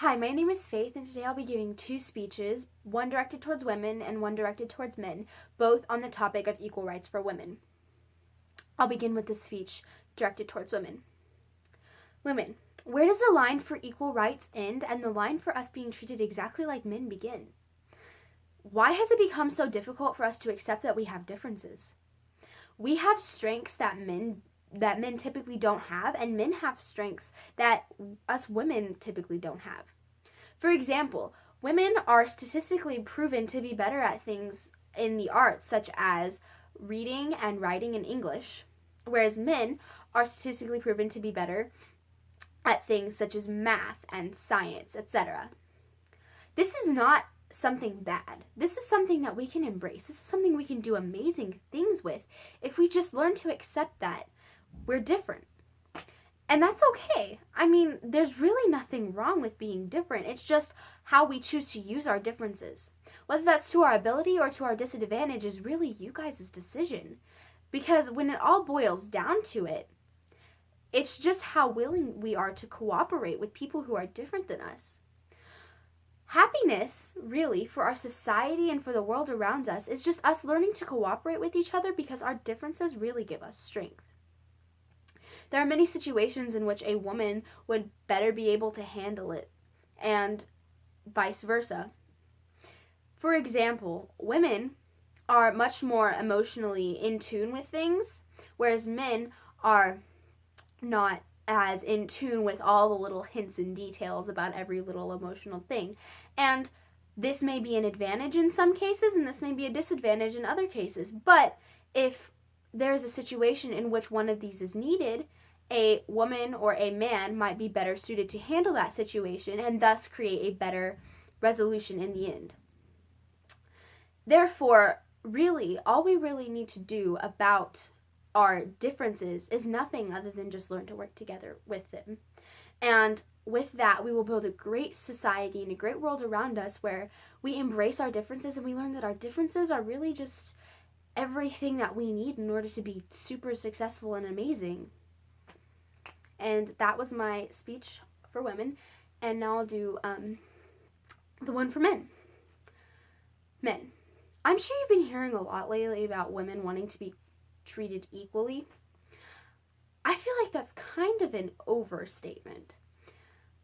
Hi, my name is Faith, and today I'll be giving two speeches, one directed towards women and one directed towards men, both on the topic of equal rights for women. I'll begin with the speech directed towards women. Women, where does the line for equal rights end and the line for us being treated exactly like men begin? Why has it become so difficult for us to accept that we have differences? We have strengths that men typically don't have, and men have strengths that us women typically don't have. For example, women are statistically proven to be better at things in the arts, such as reading and writing in English, whereas men are statistically proven to be better at things such as math and science, etc. This is not something bad. This is something that we can embrace. This is something we can do amazing things with if we just learn to accept that we're different. And that's okay. I mean, there's really nothing wrong with being different. It's just how we choose to use our differences. Whether that's to our ability or to our disadvantage is really you guys' decision. Because when it all boils down to it, it's just how willing we are to cooperate with people who are different than us. Happiness, really, for our society and for the world around us is just us learning to cooperate with each other because our differences really give us strength. There are many situations in which a woman would better be able to handle it, and vice versa. For example, women are much more emotionally in tune with things, whereas men are not as in tune with all the little hints and details about every little emotional thing. And this may be an advantage in some cases, and this may be a disadvantage in other cases. But if there is a situation in which one of these is needed, a woman or a man might be better suited to handle that situation and thus create a better resolution in the end. Therefore, really, all we really need to do about our differences is nothing other than just learn to work together with them. And with that, we will build a great society and a great world around us where we embrace our differences and we learn that our differences are really just everything that we need in order to be super successful and amazing. And that was my speech for women. And now I'll do the one for men. Men. I'm sure you've been hearing a lot lately about women wanting to be treated equally. I feel like that's kind of an overstatement.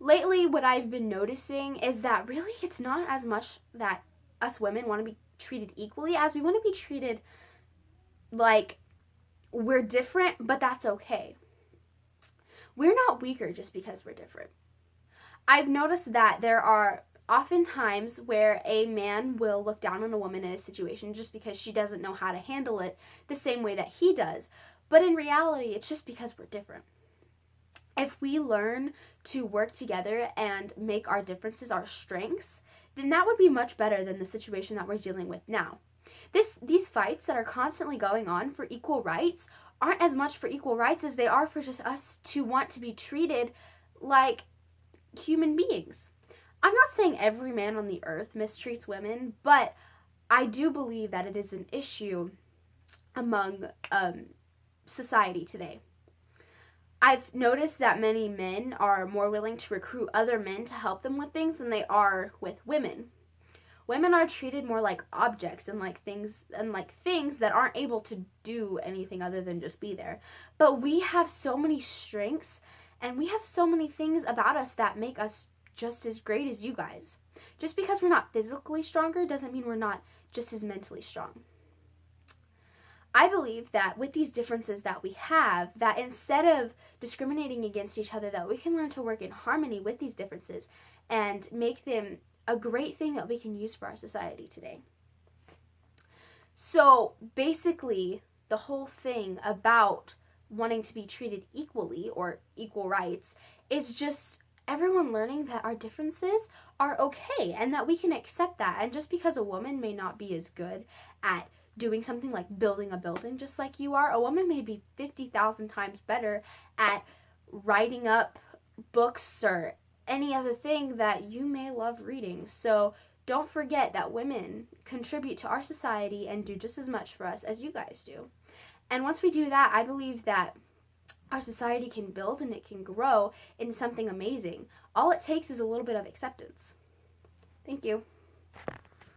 Lately, what I've been noticing is that really it's not as much that us women want to be treated equally as we want to be treated like we're different, but that's okay. We're not weaker just because we're different. I've noticed that there are often times where a man will look down on a woman in a situation just because she doesn't know how to handle it the same way that he does. But in reality, it's just because we're different. If we learn to work together and make our differences our strengths, then that would be much better than the situation that we're dealing with now. These fights that are constantly going on for equal rights aren't as much for equal rights as they are for just us to want to be treated like human beings. I'm not saying every man on the earth mistreats women, but I do believe that it is an issue among society today. I've noticed that many men are more willing to recruit other men to help them with things than they are with women. Women are treated more like objects and like things that aren't able to do anything other than just be there. But we have so many strengths and we have so many things about us that make us just as great as you guys. Just because we're not physically stronger doesn't mean we're not just as mentally strong. I believe that with these differences that we have, that instead of discriminating against each other, that we can learn to work in harmony with these differences and make them a great thing that we can use for our society today. So basically, the whole thing about wanting to be treated equally or equal rights is just everyone learning that our differences are okay and that we can accept that. And just because a woman may not be as good at doing something like building a building just like you are, a woman may be 50,000 times better at writing up books or any other thing that you may love reading. So don't forget that women contribute to our society and do just as much for us as you guys do. And once we do that, I believe that our society can build and it can grow into something amazing. All it takes is a little bit of acceptance. Thank you.